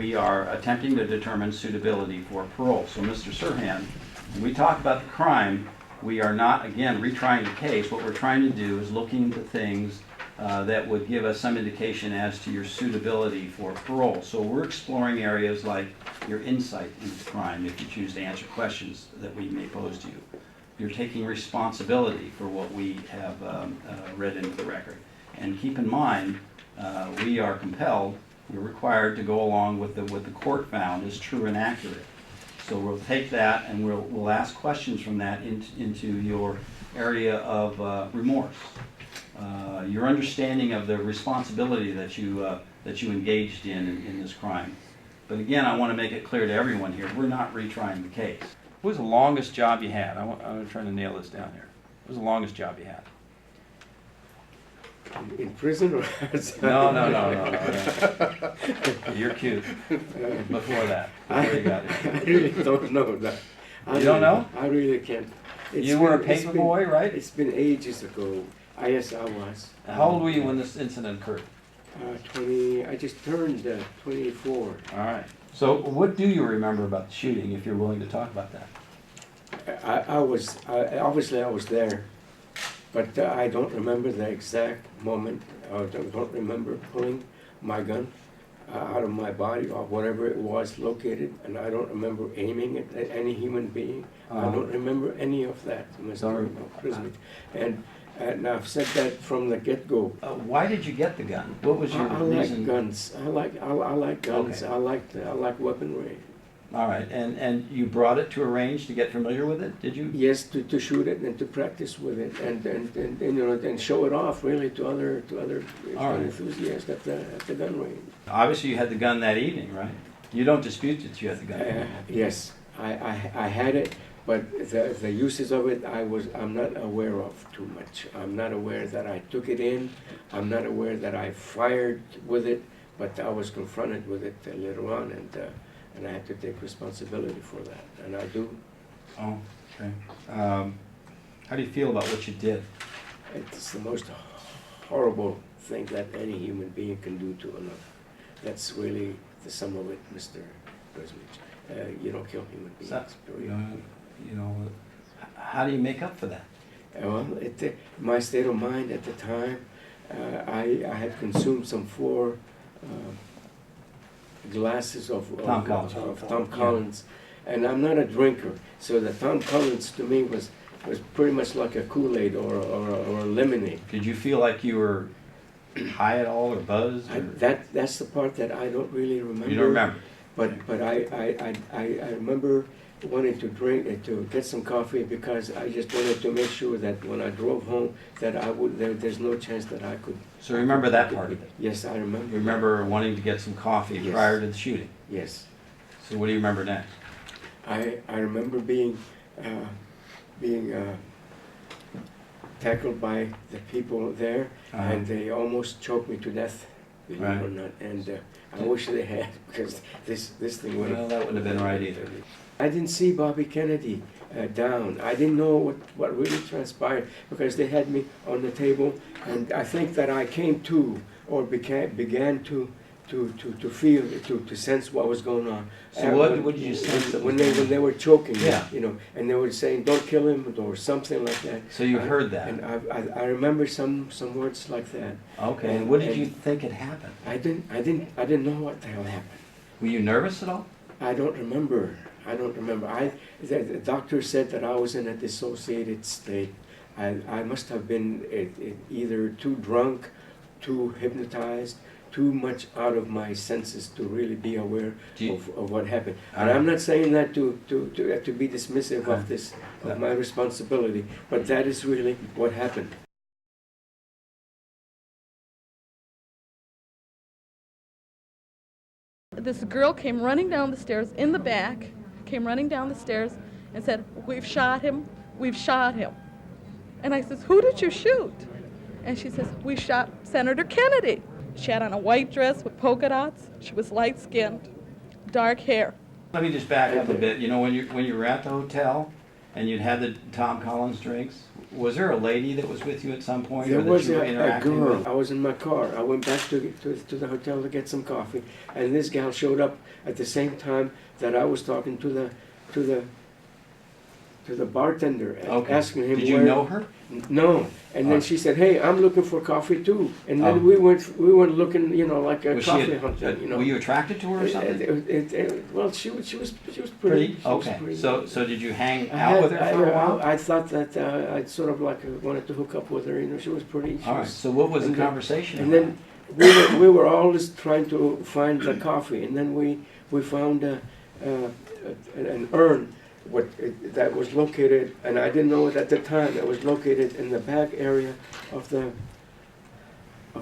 we are attempting to determine suitability for parole. So Mr. Sirhan, when we talk about the crime, we are not, again, retrying the case. What we're trying to do is looking into things that would give us some indication as to your suitability for parole. So we're exploring areas like your insight into crime, if you choose to answer questions that we may pose to you. You're taking responsibility for what we have read into the record. And keep in mind, we are compelled, we're required to go along with what the court found is true and accurate. So we'll take that and we'll ask questions from that into your area of remorse, your understanding of the responsibility that you engaged in this crime. But again, I want to make it clear to everyone here, we're not retrying the case. What was the longest job you had? I'm trying to nail this down here. What was the longest job you had? In prison or No. You're cute. Before that, before you got here. I really don't know that. You don't know? I really can't. You were a paper boy, right? It's been ages ago. Yes, I was. How old were you when this incident occurred? 20. I just turned 24. All right. So what do you remember about the shooting, if you're willing to talk about that? Obviously I was there, but I don't remember the exact moment. I don't remember pulling my gun out of my body or whatever it was located, and I don't remember aiming it at any human being. I don't remember any of that, Mr. President. And I've said that from the get-go. Why did you get the gun? What was your reason? I like guns. I like guns. Okay. I like weaponry. All right, and you brought it to a range to get familiar with it, did you? Yes, to shoot it and to practice with it, and you know, and show it off really to other enthusiasts at the gun range. Obviously, you had the gun that evening, right? You don't dispute that you had the gun. Yes, I had it, but the uses of it I'm not aware of too much. I'm not aware that I took it in. I'm not aware that I fired with it, but I was confronted with it later on, and I had to take responsibility for that, and I do. Oh, okay. How do you feel about what you did? It's the most horrible thing that any human being can do to another. That's really the sum of it, Mr. President. You don't kill human beings. You know, how do you make up for that? Well, my state of mind at the time, I had consumed some 4 glasses of Tom Collins, and I'm not a drinker, so the Tom Collins to me was pretty much like a Kool-Aid or a lemonade. Did you feel like you were high at all or buzzed? Or? That's the part that I don't really remember. You don't remember? But I remember wanting to drink to get some coffee because I just wanted to make sure that when I drove home that there's no chance that I could. So remember that part of it? Yes, I remember. You remember wanting to get some coffee prior to the shooting? Yes. So what do you remember next? I remember being tackled by the people there, and they almost choked me to death, believe it or not. And I wish they had, because this thing would have. Well, that wouldn't have been right either. I didn't see Bobby Kennedy down. I didn't know what really transpired because they had me on the table, and I think that I came to or began to feel, to sense what was going on. So what did you sense? When they were choking, yeah, you know, and they were saying, "Don't kill him" or something like that. So you heard that, and I remember some words like that. Okay, and what did you think had happened? I didn't know what the hell happened. Were you nervous at all? I don't remember. The doctor said that I was in a dissociated state. I must have been either too drunk, too hypnotized, too much out of my senses to really be aware of what happened. And I'm not saying that to be dismissive of my responsibility, but that is really what happened. This girl came running down the stairs in the back, and said, "We've shot him, we've shot him." And I says, "Who did you shoot?" And she says, "We shot Senator Kennedy." She had on a white dress with polka dots. She was light-skinned, dark hair. Let me just back up a bit. You know, when you were at the hotel, And you'd had the Tom Collins drinks. Was there a lady that was with you at some point? There or that was you were a interacting girl. with? I was in my car. I went back to the hotel to get some coffee, and this gal showed up at the same time that I was talking to the bartender, Okay. asking him Did you where. know her? No, and then she said, "Hey, I'm looking for coffee too." And then Oh. we went looking, like a Was coffee hunter, Were you attracted to her or something? Well, she was pretty. Pretty? She was Okay. pretty. So did you hang I out had- with her for a while? I thought that I'd sort of wanted to hook up with her. She was pretty. All right. So what was the and then- conversation And about? then we were always trying to find the coffee, and then we found an urn that was located, and I didn't know it at the time. It was located in the back area of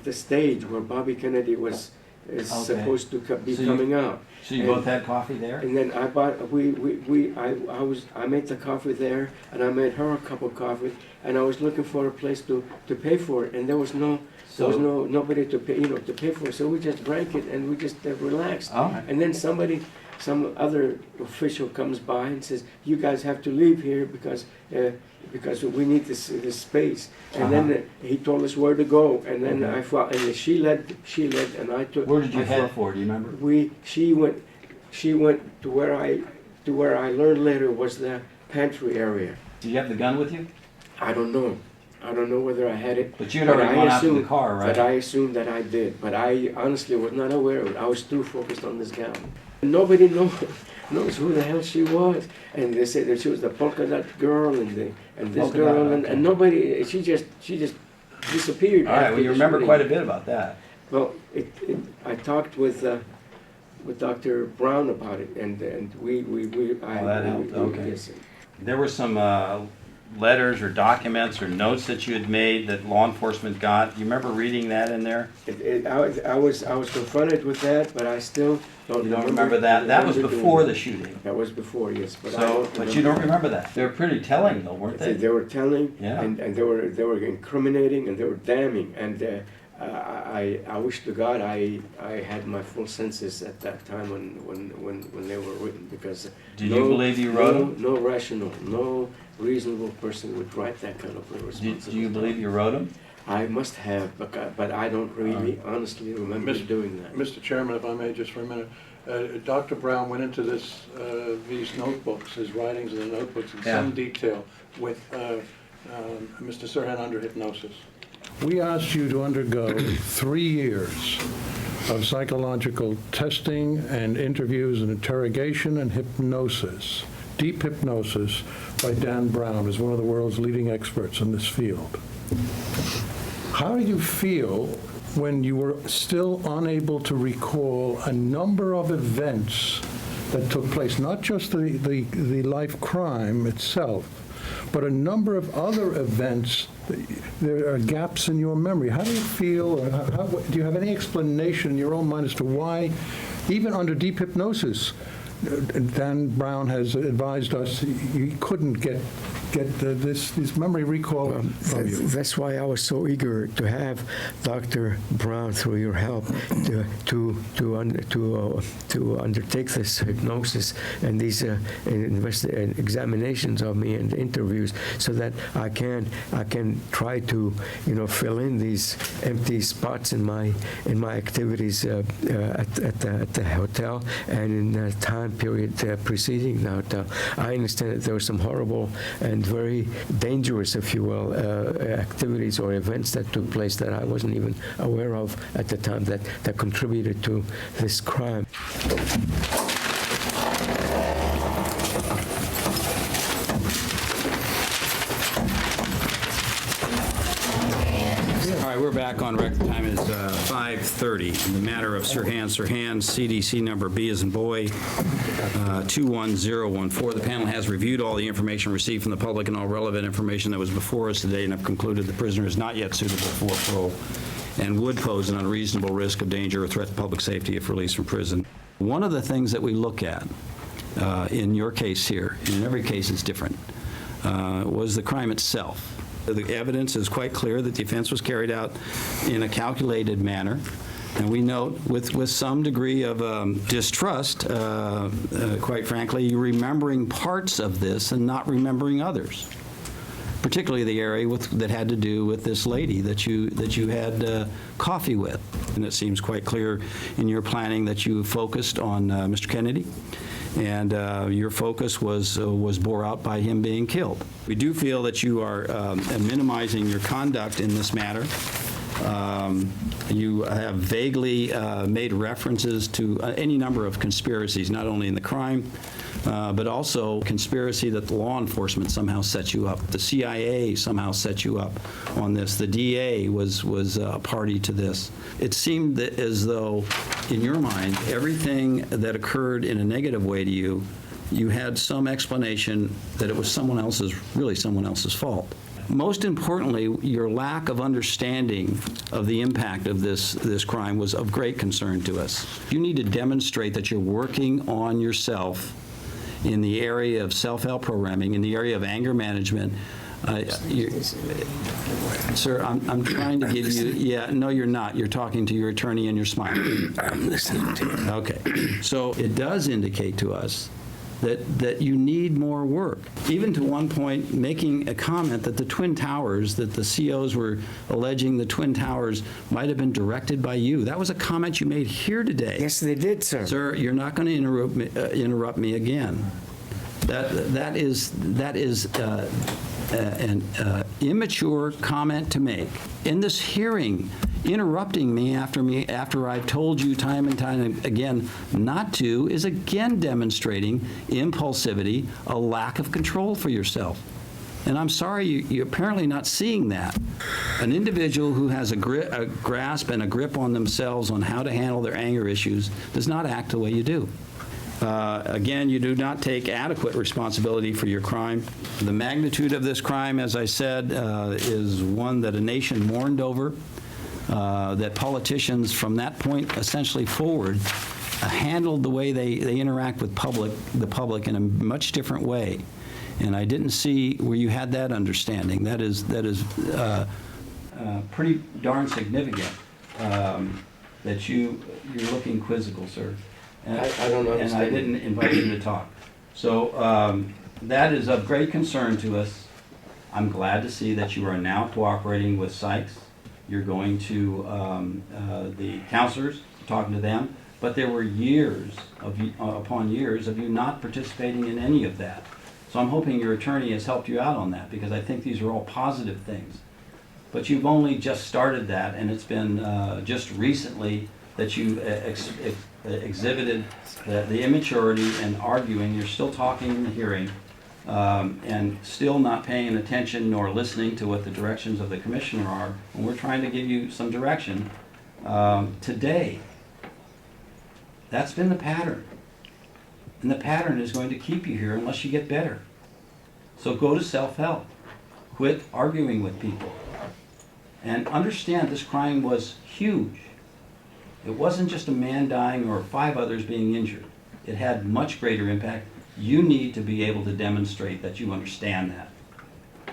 the stage where Bobby Kennedy is Okay. supposed to be So you- coming out. So you and- both had coffee there? And then I bought I made the coffee there, and I made her a cup of coffee, and I was looking for a place to pay for it, and there was nobody to pay for it, so we just drank it and we just relaxed. All right. And then some other official comes by and says, "You guys have to leave here because we need this space." And then he told us where to go, and then Okay. I fought, and she led, and I took. Where did you I head fought- for? Do you remember? She went to where I learned later was the pantry area. Did you have the gun with you? I don't know. I don't know whether I had it. But you'd already gone out to the assumed car, right? But I assumed that I did. But I honestly was not aware of it. I was too focused on this gal. Nobody knows who the hell she was. And they said that she was the polka dot girl and this Polka girl dot, and okay. nobody. She just disappeared. All right. after Well, you the remember shooting. quite a bit about that. Well, I talked with Dr. Brown about it, and that helped, okay. Yes. There were some letters or documents or notes that you had made that law enforcement got. Do you remember reading that in there? I was confronted with that, but I still don't. You don't remember that? That was remember doing before that. the shooting. That was before, yes, but I So, don't but you don't remember that. They were pretty telling, though, weren't they? They were telling, Yeah. and they were incriminating, and they were damning, and I wish to God I had my full senses at that time when they were written, because Did you believe you wrote them? No rational, no reasonable person would write that kind of a responsibility. Do you believe you wrote them? I must have, but I don't really honestly remember doing that. Mr. Chairman, if I may, just for a minute, Dr. Brown went into these notebooks, his writings in the notebooks in some detail with Mr. Sirhan under hypnosis. We asked you to undergo 3 years of psychological testing and interviews and interrogation and hypnosis, deep hypnosis by Dan Brown, who's one of the world's leading experts in this field. How do you feel when you were still unable to recall a number of events that took place, not just the life crime itself, but a number of other events? There are gaps in your memory. How do you feel, or do you have any explanation in your own mind as to why, even under deep hypnosis, Dan Brown has advised us you couldn't get this memory recall from you? That's why I was so eager to have Dr. Brown, through your help, to undertake this hypnosis and these examinations of me and interviews, so that I can try to fill in these empty spots in my activities at the hotel and in the time period preceding the hotel. I understand that there were some horrible and very dangerous, if you will, activities or events that took place that I wasn't even aware of at the time that contributed to this crime. All right, we're back on record. Time is 5:30. In the matter of Sirhan Sirhan, CDC number B as in boy, 21014. The panel has reviewed all the information received from the public and all relevant information that was before us today, and have concluded the prisoner is not yet suitable for parole and would pose an unreasonable risk of danger or threat to public safety if released from prison. One of the things that we look at in your case here, and in every case it's different, was the crime itself. The evidence is quite clear that the offense was carried out in a calculated manner, And we note with some degree of distrust, quite frankly, you're remembering parts of this and not remembering others, particularly the area that had to do with this lady that you had coffee with. And it seems quite clear in your planning that you focused on Mr. Kennedy, and your focus was bore out by him being killed. We do feel that you are minimizing your conduct in this matter. You have vaguely made references to any number of conspiracies, not only in the crime, but also conspiracy that the law enforcement somehow set you up. The CIA somehow set you up on this. The DA was a party to this. It seemed that as though, in your mind, everything that occurred in a negative way to you, you had some explanation that it was really someone else's fault. Most importantly, your lack of understanding of the impact of this crime was of great concern to us. You need to demonstrate that you're working on yourself in the area of self-help programming, in the area of anger management. Sir, I'm trying to give you, yeah, no, you're not. You're talking to your attorney and you're smiling. I'm listening to you. Okay. So it does indicate to us that you need more work. Even to one point making a comment that the Twin Towers, that the COs were alleging the Twin Towers might have been directed by you. That was a comment you made here today. Yes, they did, sir. Sir, you're not going to interrupt me again. That is an immature comment to make. In this hearing, interrupting me after I've told you time and time again not to is again demonstrating impulsivity, a lack of control for yourself. And I'm sorry you're apparently not seeing that. An individual who has a grasp and a grip on themselves on how to handle their anger issues does not act the way you do. Again, you do not take adequate responsibility for your crime. The magnitude of this crime, as I said, is one that a nation mourned over, that politicians from that point essentially forward handled the way they interact with the public in a much different way. And I didn't see where you had that understanding. That is pretty darn significant that you're looking quizzical, sir. And, I don't understand. And I didn't invite you to talk. So that is of great concern to us. I'm glad to see that you are now cooperating with Sykes. You're going to the counselors, talking to them. But there were years upon years of you not participating in any of that. So I'm hoping your attorney has helped you out on that, because I think these are all positive things. But you've only just started that, and it's been just recently that you exhibited the immaturity and arguing. You're still talking in the hearing and still not paying attention nor listening to what the directions of the commissioner are. And we're trying to give you some direction today. That's been the pattern. And the pattern is going to keep you here unless you get better. So go to self-help. Quit arguing with people. And understand this crime was huge. It wasn't just a man dying or 5 others being injured. It had much greater impact. You need to be able to demonstrate that you understand that.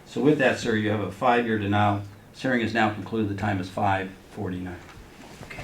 So with that, sir, you have a 5-year denial. This hearing is now concluded. The time is 5:49. Okay.